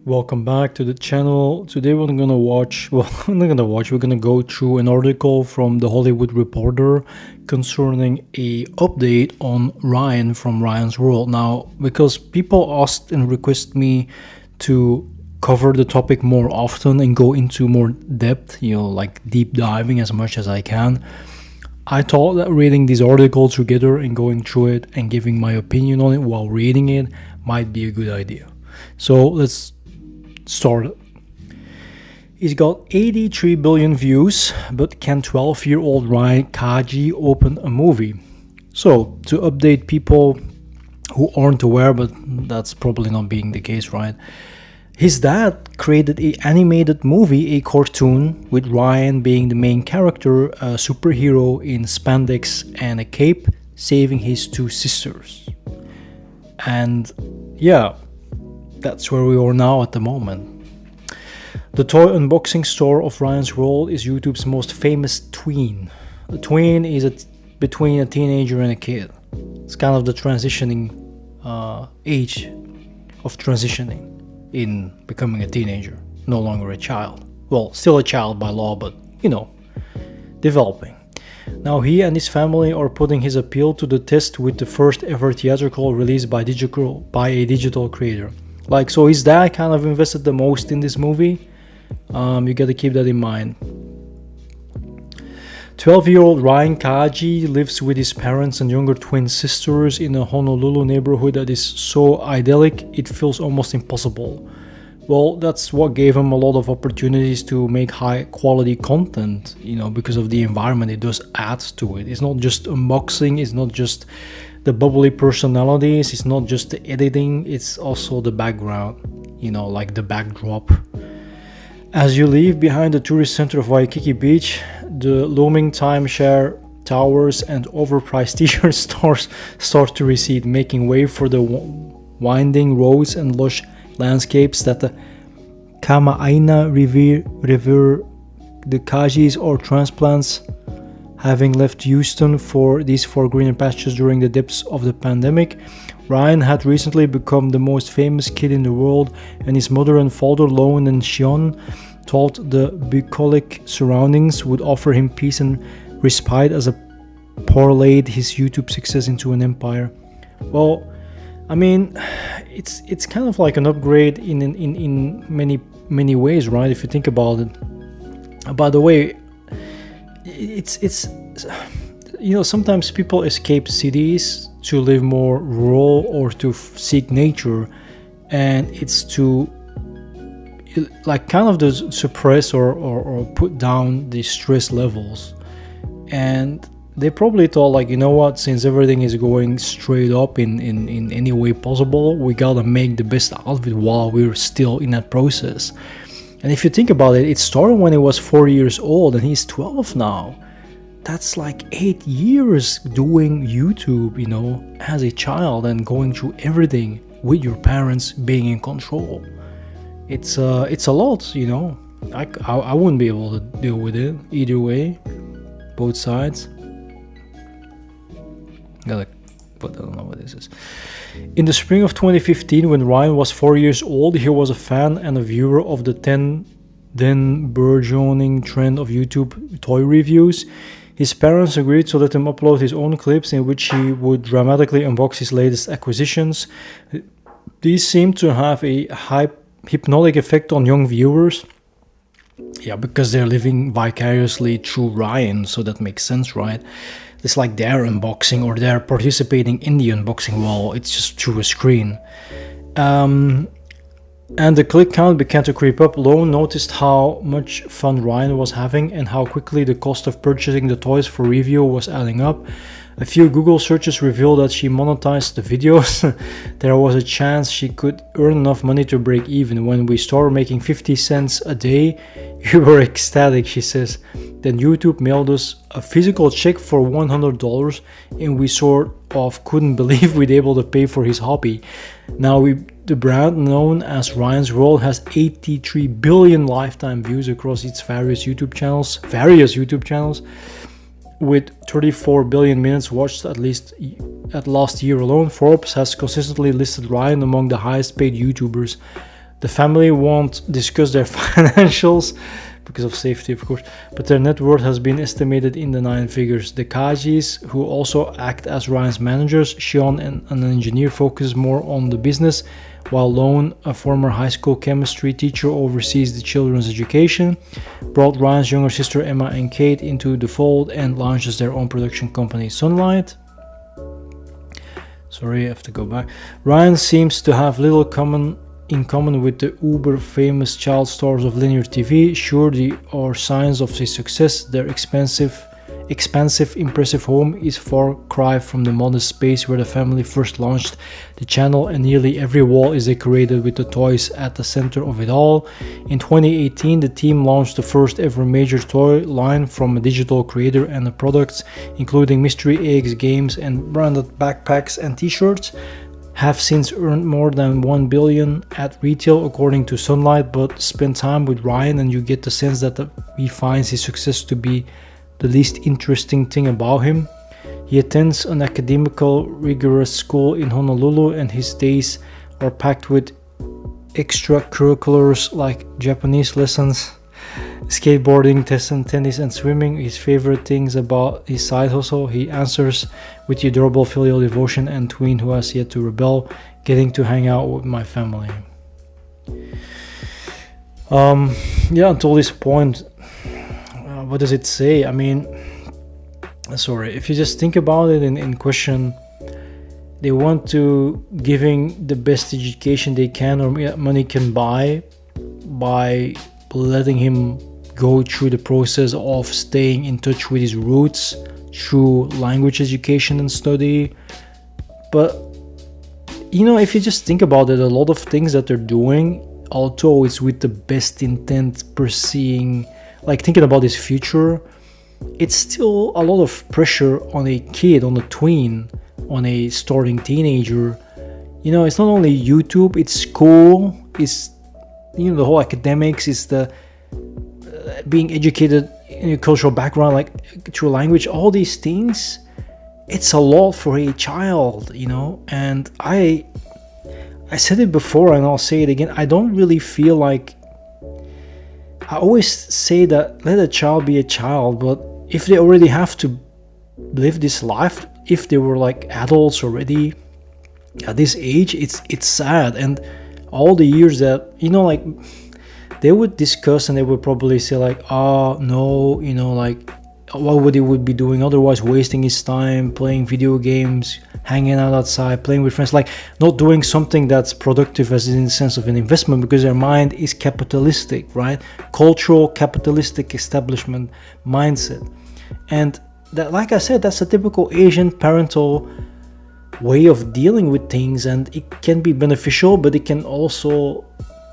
welcome back to the channel. Today we're gonna watch, well, we're gonna go through an article from The Hollywood Reporter concerning a update on Ryan from Ryan's World. Now, because people asked and requested me to cover the topic more often and go into more depth, like deep diving as much as I can, I thought that reading this article together and going through it and giving my opinion on it while reading it might be a good idea. So let's start. He's got 83 billion views, but can 12-year-old Ryan Kaji open a movie? So, to update people who aren't aware, but that's probably not being the case, right? His dad created an animated movie, a cartoon, with Ryan being the main character, a superhero in spandex and a cape, saving his two sisters. And yeah, that's where we are now at the moment. The toy unboxing store of Ryan's World is YouTube's most famous tween. A tween is between a teenager and a kid. It's kind of the transitioning age of transitioning in becoming a teenager, no longer a child. Well, still a child by law, but developing. Now he and his family are putting his appeal to the test with the first ever theatrical release by a digital creator. So his dad kind of invested the most in this movie. You gotta keep that in mind. 12-year-old Ryan Kaji lives with his parents and younger twin sisters in a Honolulu neighborhood that is so idyllic it feels almost impossible. Well, that's what gave him a lot of opportunities to make high quality content, because of the environment it does add to it. It's not just unboxing, it's not just the bubbly personalities, it's not just the editing, it's also the background, like the backdrop. As you leave behind the tourist center of Waikiki Beach, the looming timeshare towers and overpriced t-shirt stores start to recede, making way for the winding roads and lush landscapes that the Kama'aina River, the Kajis or transplants, having left Houston for these four greener pastures during the depths of the pandemic. Ryan had recently become the most famous kid in the world, and his mother and father, Lone and Shion, thought the bucolic surroundings would offer him peace and respite as a parlayed his YouTube success into an empire. Well, I mean, it's kind of like an upgrade in many ways, right? If you think about it. By the way, it's sometimes people escape cities to live more rural or to seek nature, and it's to kind of suppress or put down the stress levels. And they probably thought, you know what, since everything is going straight up in any way possible, we gotta make the best out of it while we're still in that process. And if you think about it, it started when he was 4 years old and he's 12 now. That's like 8 years doing YouTube, as a child, and going through everything with your parents being in control. It's a lot, I wouldn't be able to deal with it either way, both sides. I don't know what this is. In the spring of 2015, when Ryan was 4 years old, he was a fan and a viewer of the then burgeoning trend of YouTube toy reviews. His parents agreed to let him upload his own clips in which he would dramatically unbox his latest acquisitions. These seem to have a hypnotic effect on young viewers. Yeah, because they're living vicariously through Ryan, so that makes sense, right? It's like they're unboxing or they're participating in the unboxing while it's just through a screen. And the click count began to creep up. Lone noticed how much fun Ryan was having and how quickly the cost of purchasing the toys for review was adding up. A few Google searches revealed that she monetized the videos. There was a chance she could earn enough money to break even. When we started making 50 cents a day, we were ecstatic, she says. Then YouTube mailed us a physical check for $100 and we sort of couldn't believe we'd be able to pay for his hobby. Now the brand known as Ryan's World has 83 billion lifetime views across its various YouTube channels, with 34 billion minutes watched at last year alone. Forbes has consistently listed Ryan among the highest paid YouTubers. The family won't discuss their financials because of safety, of course, but their net worth has been estimated in the 9 figures. The Kajis, who also act as Ryan's managers, Sean, an engineer, focuses more on the business, while Lone, a former high school chemistry teacher, oversees the children's education, brought Ryan's younger sister Emma and Kate into the fold, and launches their own production company, Sunlight. Sorry, I have to go back. Ryan seems to have little in common with the uber-famous child stars of linear TV. Sure, there are signs of his success. Their expansive, impressive home is far cry from the modest space where the family first launched the channel, and nearly every wall is decorated with the toys at the center of it all. In 2018, the team launched the first ever major toy line from a digital creator, and the products, including mystery eggs, games, and branded backpacks and t-shirts, have since earned more than $1 billion at retail, according to Sunlight. But spend time with Ryan and you get the sense that he finds his success to be the least interesting thing about him. He attends an academical, rigorous school in Honolulu, and his days are packed with extracurriculars like Japanese lessons, skateboarding, tennis, and swimming. His favorite things about his side hustle: he answers with the adorable filial devotion and tween who has yet to rebel, getting to hang out with my family. Yeah, until this point, what does it say? I mean, sorry, if you just think about it in question, they want to giving the best education they can or money can buy by letting him go through the process of staying in touch with his roots through language education and study. But you know, if you just think about it, a lot of things that they're doing, although it's with the best intent, pursuing, like thinking about his future, it's still a lot of pressure on a kid, on a tween, on a starting teenager. You know, it's not only YouTube, it's school, it's, you know, the whole academics, is the being educated in a cultural background, like through language, all these things. It's a lot for a child, you know. And I said it before and I'll say it again, I don't really feel like, I always say that let a child be a child, but if they already have to live this life, if they were like adults already at this age, it's sad. And all the years that, you know, like they would discuss and they would probably say like, oh no, you know, like what would he would be doing otherwise, wasting his time playing video games, hanging out outside, playing with friends, like not doing something that's productive as in the sense of an investment, because their mind is capitalistic, right? Cultural capitalistic establishment mindset. And that, like I said, that's a typical Asian parental way of dealing with things, and it can be beneficial, but it can also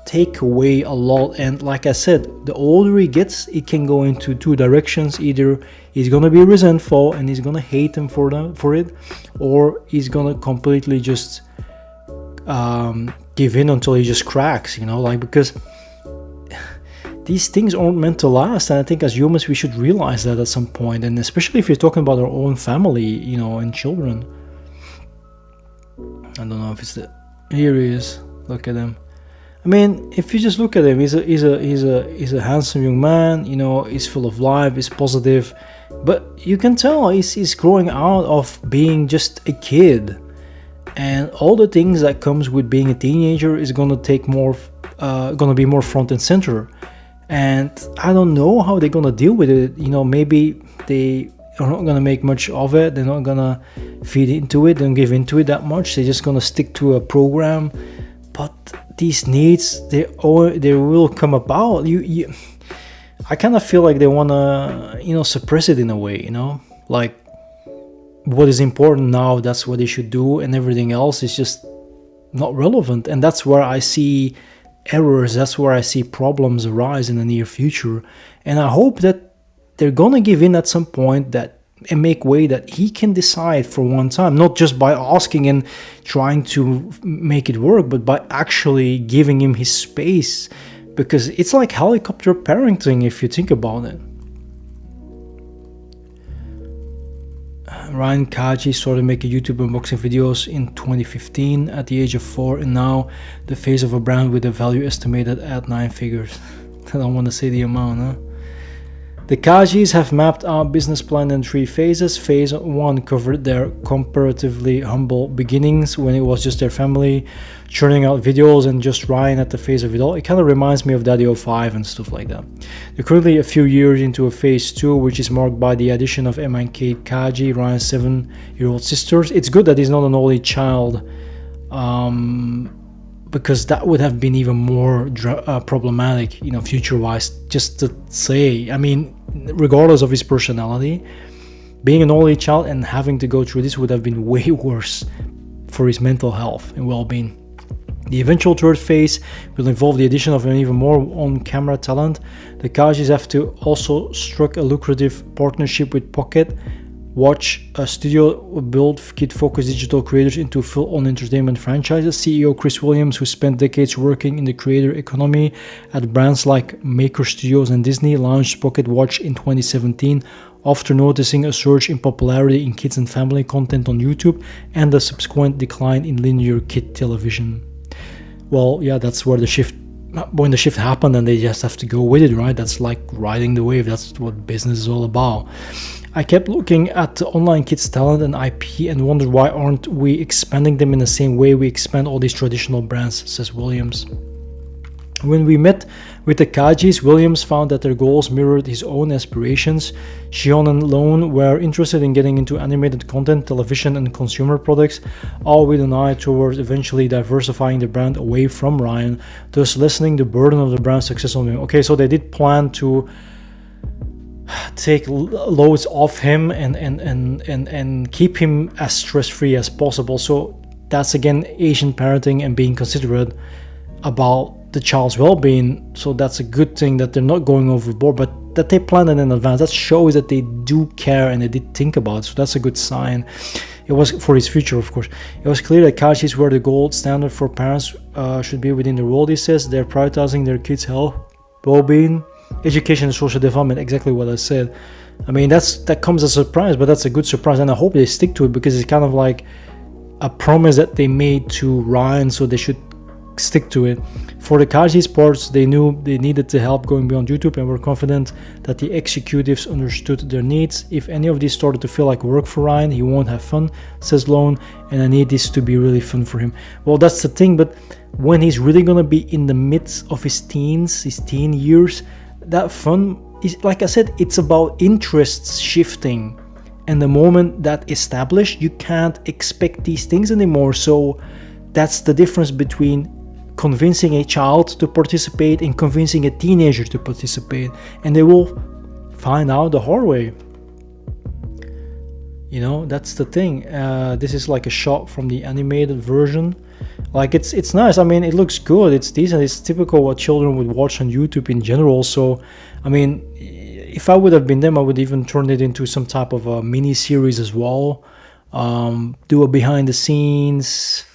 take away a lot. And like I said, the older he gets, it can go into two directions. Either he's gonna be resentful and he's gonna hate him for it, or he's gonna completely just give in until he just cracks, you know, like, because these things aren't meant to last. And I think as humans we should realize that at some point, and especially if you're talking about our own family, you know, and children. I don't know if it's the, here he is, look at him. I mean, if you just look at him, he's a handsome young man, you know, he's full of life, he's positive, but you can tell he's growing out of being just a kid, and all the things that comes with being a teenager is gonna take more, gonna be more front and center. And I don't know how they're gonna deal with it. You know, maybe they are not gonna make much of it, they're not gonna feed into it and give into it that much, they're just gonna stick to a program. But these needs, they will come about. I kind of feel like they wanna, you know, suppress it in a way, you know, like what is important now, that's what they should do, and everything else is just not relevant. And that's where I see errors, that's where I see problems arise in the near future. And I hope that they're gonna give in at some point, that and make way that he can decide for one time, not just by asking and trying to make it work, but by actually giving him his space, because it's like helicopter parenting if you think about it. Ryan Kaji started making YouTube unboxing videos in 2015 at the age of 4, and now the face of a brand with a value estimated at 9 figures. I don't want to say the amount, huh? The Kajis have mapped out business plan in 3 phases. Phase 1 covered their comparatively humble beginnings when it was just their family churning out videos and just Ryan at the face of it all. It kind of reminds me of Daddy 05 and stuff like that. They're currently a few years into a phase 2, which is marked by the addition of Emma and Kate Kaji, Ryan's 7-year-old sisters. It's good that he's not an only child, because that would have been even more problematic, you know, future-wise. Just to say, I mean, regardless of his personality, being an only child and having to go through this would have been way worse for his mental health and well-being. The eventual third phase will involve the addition of an even more on-camera talent. The Kajis have to also struck a lucrative partnership with Pocket Watch, a studio built kid-focused digital creators into full-on entertainment franchises. CEO Chris Williams, who spent decades working in the creator economy at brands like Maker Studios and Disney, launched Pocket Watch in 2017 after noticing a surge in popularity in kids and family content on YouTube and a subsequent decline in linear kid television. Well, yeah, that's where the shift, when the shift happened, and they just have to go with it, right? That's like riding the wave. That's what business is all about. I kept looking at the online kids talent and IP and wondered why aren't we expanding them in the same way we expand all these traditional brands, says Williams. When we met with the Kajis, Williams found that their goals mirrored his own aspirations. Shion and Lone were interested in getting into animated content, television and consumer products, all with an eye towards eventually diversifying the brand away from Ryan, thus lessening the burden of the brand's success on him. Okay, so they did plan to take loads off him and keep him as stress-free as possible. So that's again Asian parenting and being considerate about the child's well-being. So that's a good thing that they're not going overboard, but that they planned it in advance. That shows that they do care and they did think about it. So that's a good sign. It was for his future, of course. It was clear that Kajis were the gold standard for parents should be within the world, he says. They're prioritizing their kids' health, well-being, education and social development, exactly what I said. I mean, that comes as a surprise, but that's a good surprise, and I hope they stick to it, because it's kind of like a promise that they made to Ryan, so they should stick to it. For the Kaji Sports, they knew they needed the help going beyond YouTube and were confident that the executives understood their needs. If any of these started to feel like work for Ryan, he won't have fun, says Lone, and I need this to be really fun for him. Well, that's the thing, but when he's really gonna be in the midst of his teens, his teen years, that fun is, like I said, it's about interests shifting, and the moment that established, you can't expect these things anymore. So that's the difference between convincing a child to participate and convincing a teenager to participate, and they will find out the hard way. You know, that's the thing. This is like a shot from the animated version. Like it's nice. I mean, it looks good, it's decent, it's typical what children would watch on YouTube in general. So I mean, if I would have been them, I would even turn it into some type of a mini series as well. Do a behind the scenes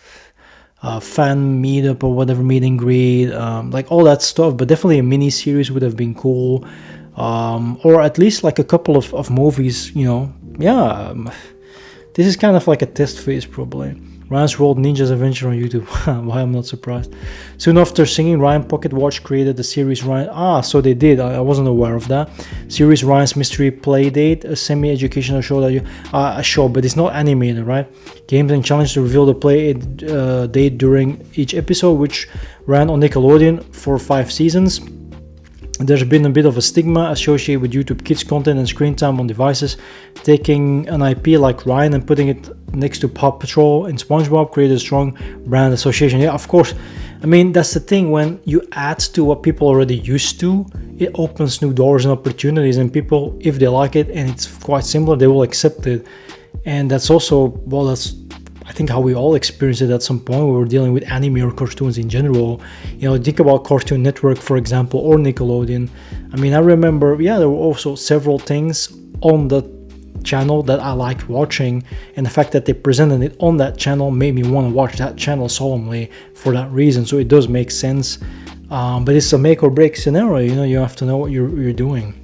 fan meetup or whatever, meet and greet, like all that stuff. But definitely a mini series would have been cool, or at least like a couple of movies, you know. Yeah, this is kind of like a test phase probably. Ryan's World Ninja's Adventure on YouTube. Why I'm not surprised. Soon after singing, Ryan Pocket Watch created the series Ryan. So they did. I wasn't aware of that. Series Ryan's Mystery Playdate, a semi-educational show that a show, but it's not animated, right? Games and challenges to reveal the play date during each episode, which ran on Nickelodeon for 5 seasons. There's been a bit of a stigma associated with YouTube Kids content and screen time on devices. Taking an IP like Ryan and putting it next to Paw Patrol and SpongeBob created a strong brand association. Yeah, of course. I mean, that's the thing. When you add to what people already used to, it opens new doors and opportunities, and people, if they like it and it's quite similar, they will accept it. And that's also, well, that's I think how we all experience it at some point when we're dealing with anime or cartoons in general. You know, think about Cartoon Network, for example, or Nickelodeon. I mean, I remember, yeah, there were also several things on the channel that I liked watching, and the fact that they presented it on that channel made me want to watch that channel solemnly for that reason. So it does make sense, but it's a make or break scenario. You know, you have to know what you're doing.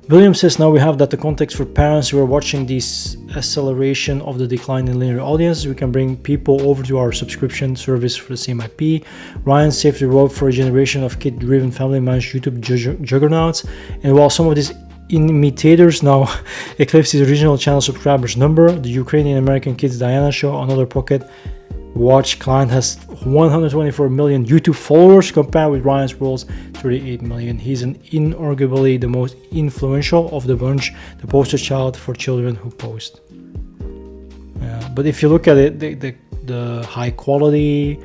William says now we have that the context for parents who are watching this acceleration of the decline in linear audiences. We can bring people over to our subscription service for the same IP. Ryan saved the road for a generation of kid-driven family-managed YouTube juggernauts. And while some of these imitators now eclipse his original channel subscribers number, the Ukrainian-American Kids Diana Show, another pocket watch client, has 124 million YouTube followers compared with Ryan's World's 38 million. He's inarguably the most influential of the bunch, the poster child for children who post. But if you look at it, the high quality,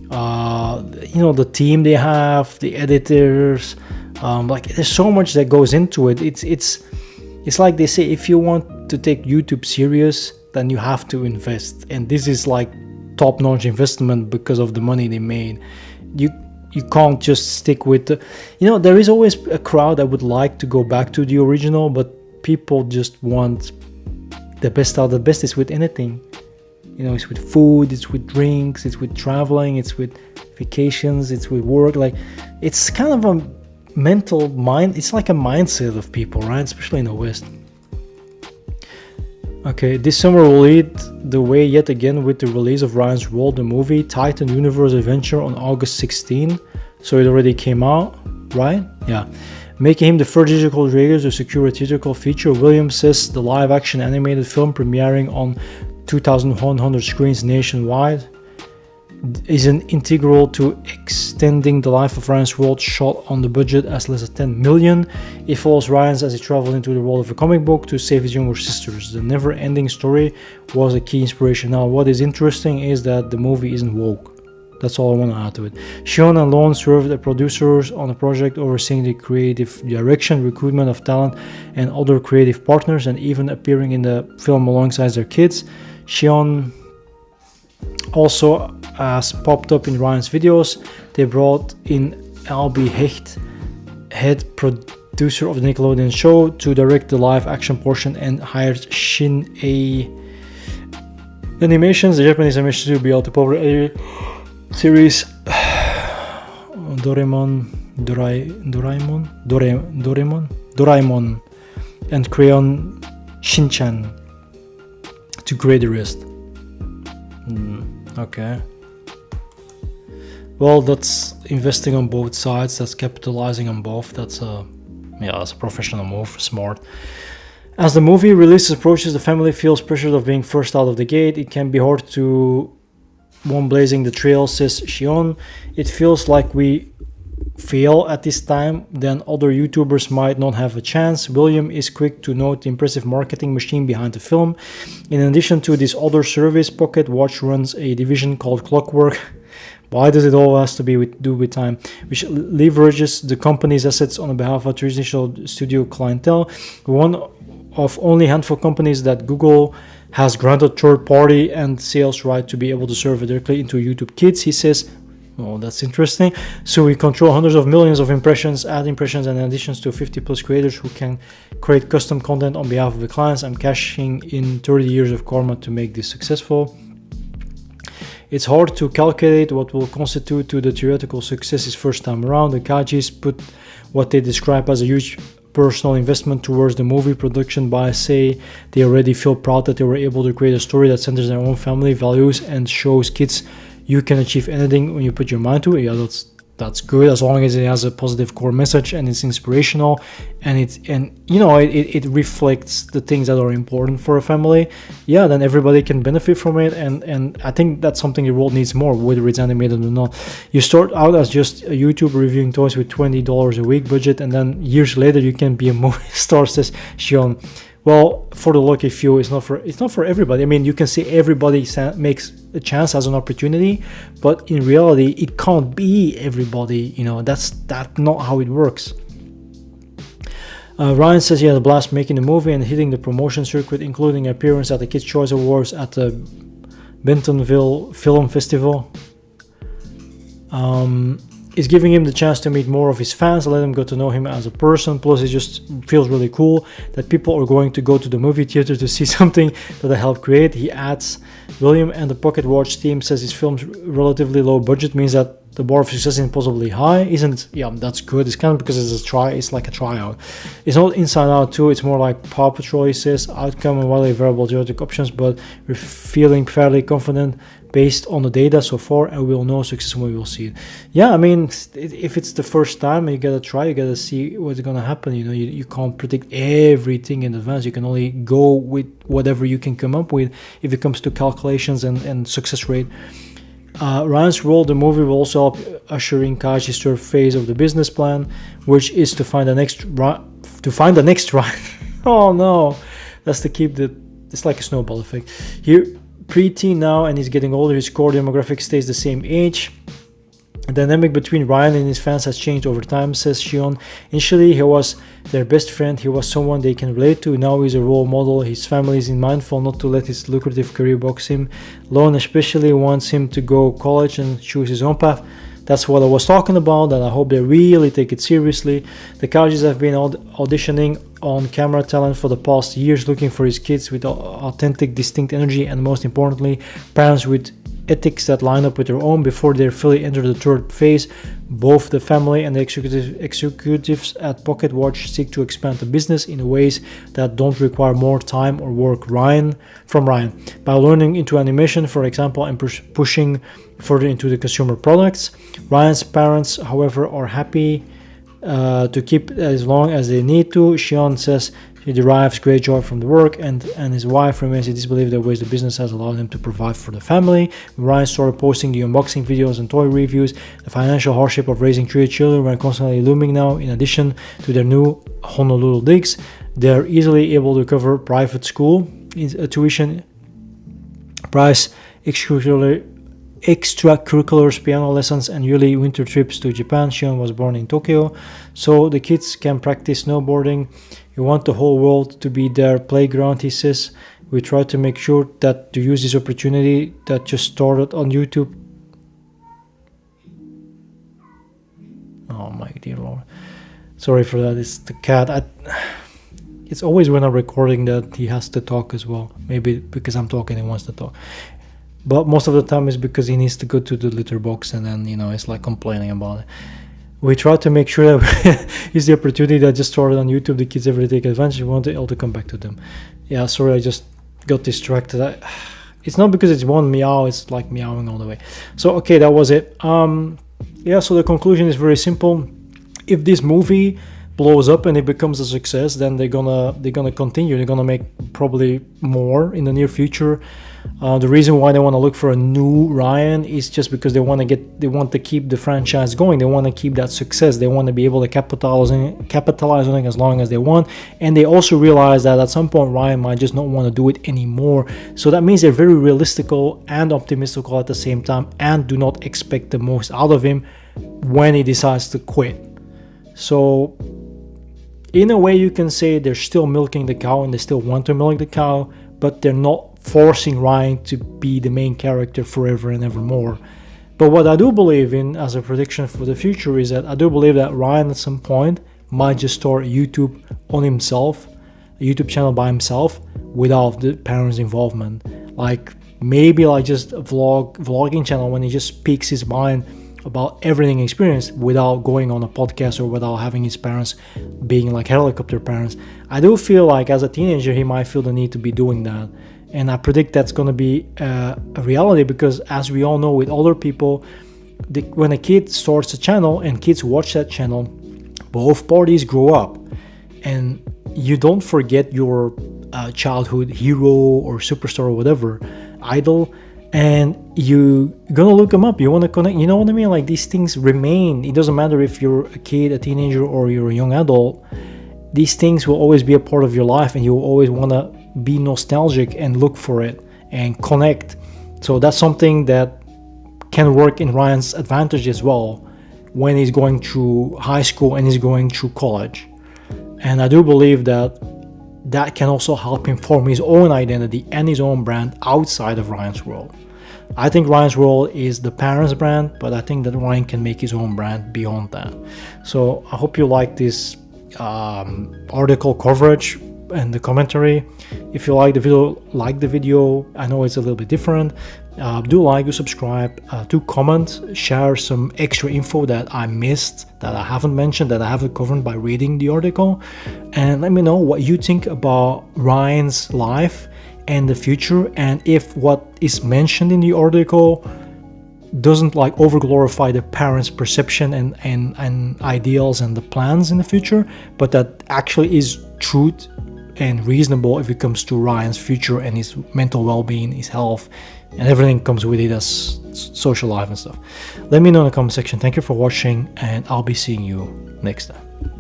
the team they have, the editors, like there's so much that goes into it. It's like they say, if you want to take YouTube serious, then you have to invest, and this is like top-notch investment because of the money they made. You can't just stick with there is always a crowd that would like to go back to the original, but people just want the best out. The best is with anything, it's with food, it's with drinks, it's with traveling, it's with vacations, it's with work. Like, it's kind of a mental mind, it's like a mindset of people, right? Especially in the West. Okay, this summer will lead the way yet again with the release of Ryan's World, the movie Titan Universe Adventure, on August 16. So it already came out, right? Yeah. Making him the first digital creator to secure a theatrical feature. Williams says the live-action animated film premiering on 2,100 screens nationwide is an integral to extending the life of Ryan's World, shot on the budget as less than 10 million. It follows Ryan as he travels into the world of a comic book to save his younger sisters. The never-ending story was a key inspiration. Now, what is interesting is that the movie isn't woke. That's all I want to add to it. Sean and Lon served as producers on a project overseeing the creative direction, recruitment of talent, and other creative partners, and even appearing in the film alongside their kids. Sean also has popped up in Ryan's videos. They brought in Albie Hecht, head producer of the Nickelodeon show, to direct the live action portion, and hired Shin A Animations, the Japanese animation studio, behind the popular series Doraemon and Crayon Shinchan to create the rest. Okay. Well, that's investing on both sides. That's capitalizing on both. That's a professional move. Smart. As the movie release approaches, the family feels pressured of being first out of the gate. It can be hard to one blazing the trail, says Shion. It feels like we fail at this time, then other YouTubers might not have a chance. William is quick to note the impressive marketing machine behind the film. In addition to this other service, Pocket Watch runs a division called Clockwork. Why does it all has to be with time? Which leverages the company's assets on behalf of traditional studio clientele. One of only handful of companies that Google has granted third-party and sales right to be able to serve directly into YouTube Kids, he says. Oh, that's interesting. So we control hundreds of millions of impressions, ad impressions, and additions to 50 plus creators who can create custom content on behalf of the clients. I'm cashing in 30 years of karma to make this successful. It's hard to calculate what will constitute to the theoretical success his first time around. The Kajis put what they describe as a huge personal investment towards the movie production, but say they already feel proud that they were able to create a story that centers their own family values and shows kids you can achieve anything when you put your mind to it. Yeah, that's good, as long as it has a positive core message and it's inspirational and it reflects the things that are important for a family. Yeah, then everybody can benefit from it, and I think that's something the world needs more, whether it's animated or not. You start out as just a YouTuber reviewing toys with $20 a week budget, and then years later you can be a movie star, says Sean. Well, for the lucky few, it's not for everybody. I mean, you can say everybody makes a chance, as an opportunity, but in reality, it can't be everybody. That's not how it works. Ryan says he had a blast making the movie and hitting the promotion circuit, including an appearance at the Kids' Choice Awards at the Bentonville Film Festival. It's giving him the chance to meet more of his fans, let them get to know him as a person. Plus, it just feels really cool that people are going to go to the movie theater to see something that I helped create. He adds, William and the Pocket Watch team says his film's relatively low budget means that the bar of success is impossibly high isn't, yeah, that's good. It's kind of because it's like a tryout. It's not inside out too. It's more like Paw Patrol. He says outcome and widely variable genetic options, but we're feeling fairly confident based on the data so far, and we'll know success when we will see it. Yeah, I mean, if it's the first time, you gotta try, you gotta see what's gonna happen. You know, you can't predict everything in advance. You can only go with whatever you can come up with if it comes to calculations and success rate. Ryan's role, the movie will also help usher in Kaji's third phase of the business plan, which is to find the next Ryan. Oh no, that's to keep it's like a snowball effect. Here, pre-teen now, and he's getting older. His core demographic stays the same age. The dynamic between Ryan and his fans has changed over time, says Shion. Initially, he was their best friend. He was someone they can relate to. Now he's a role model. His family is mindful not to let his lucrative career box him. Lon especially wants him to go college and choose his own path. That's what I was talking about, and I hope they really take it seriously. The Kajis have been auditioning on camera talent for the past years, looking for his kids with authentic, distinct energy, and most importantly, parents with ethics that line up with their own before they fully enter the third phase. Both the family and the executives at Pocket Watch seek to expand the business in ways that don't require more time or work from Ryan. By learning into animation, for example, and pushing further into the consumer products. Ryan's parents, however, are happy to keep as long as they need to. Shion says he derives great joy from the work, and his wife remains in disbelief that ways the business has allowed him to provide for the family. When Ryan started posting the unboxing videos and toy reviews, the financial hardship of raising 3 children were constantly looming now. In addition to their new Honolulu digs, they're easily able to cover private school tuition, price extracurriculars, piano lessons, and yearly winter trips to Japan. Shion was born in Tokyo, so the kids can practice snowboarding. We want the whole world to be their playground, he says. We try to make sure that to use this opportunity that just started on YouTube. Oh my dear Lord. Sorry for that, it's the cat. It's always when I'm recording that he has to talk as well. Maybe because I'm talking he wants to talk. But most of the time it's because he needs to go to the litter box, and then, you know, it's like complaining about it. We try to make sure that it's the opportunity that just started on YouTube. The kids ever take advantage. We want it all to come back to them. Yeah, sorry, I just got distracted. It's not because it's one meow, it's like meowing all the way. So, okay, that was it. Yeah, so the conclusion is very simple. If this movie blows up and it becomes a success, then they're gonna continue. They're gonna make probably more in the near future. The reason why they want to look for a new Ryan is just because they want to keep the franchise going. They want to keep that success. They want to be able to capitalize on it as long as they want. And they also realize that at some point Ryan might just not want to do it anymore. So that means they're very realistical and optimistical at the same time, and do not expect the most out of him when he decides to quit. So in a way, you can say they're still milking the cow and they still want to milk the cow, but they're not forcing Ryan to be the main character forever and ever more. But what I do believe in as a prediction for the future is that I do believe that Ryan at some point might just start YouTube on himself, a YouTube channel by himself without the parents' involvement. Like maybe like just a vlogging channel when he just speaks his mind about everything he experienced without going on a podcast or without having his parents being like helicopter parents. I do feel like as a teenager he might feel the need to be doing that. And I predict that's going to be a reality because, as we all know, with older people, when a kid starts a channel and kids watch that channel, both parties grow up. And you don't forget your childhood hero or superstar or whatever, idol, and you're going to look them up. You want to connect. You know what I mean? Like these things remain. It doesn't matter if you're a kid, a teenager, or you're a young adult. These things will always be a part of your life, and you'll always want to be nostalgic and look for it and connect. So that's something that can work in Ryan's advantage as well when he's going through high school and he's going through college. And I do believe that that can also help him form his own identity and his own brand outside of Ryan's world. I think Ryan's world is the parents' brand, but I think that Ryan can make his own brand beyond that. So I hope you like this article coverage. in the commentary. If you like the video, I know it's a little bit different. Do like, do subscribe, do comment, share some extra info that I missed, that I haven't mentioned, that I haven't covered by reading the article, and let me know what you think about Ryan's life and the future, and if what is mentioned in the article doesn't like over glorify the parents' perception and ideals and the plans in the future, but that actually is truth and reasonable if it comes to Ryan's future and his mental well-being, his health, and everything comes with it as social life and stuff. Let me know in the comment section. Thank you for watching, and I'll be seeing you next time.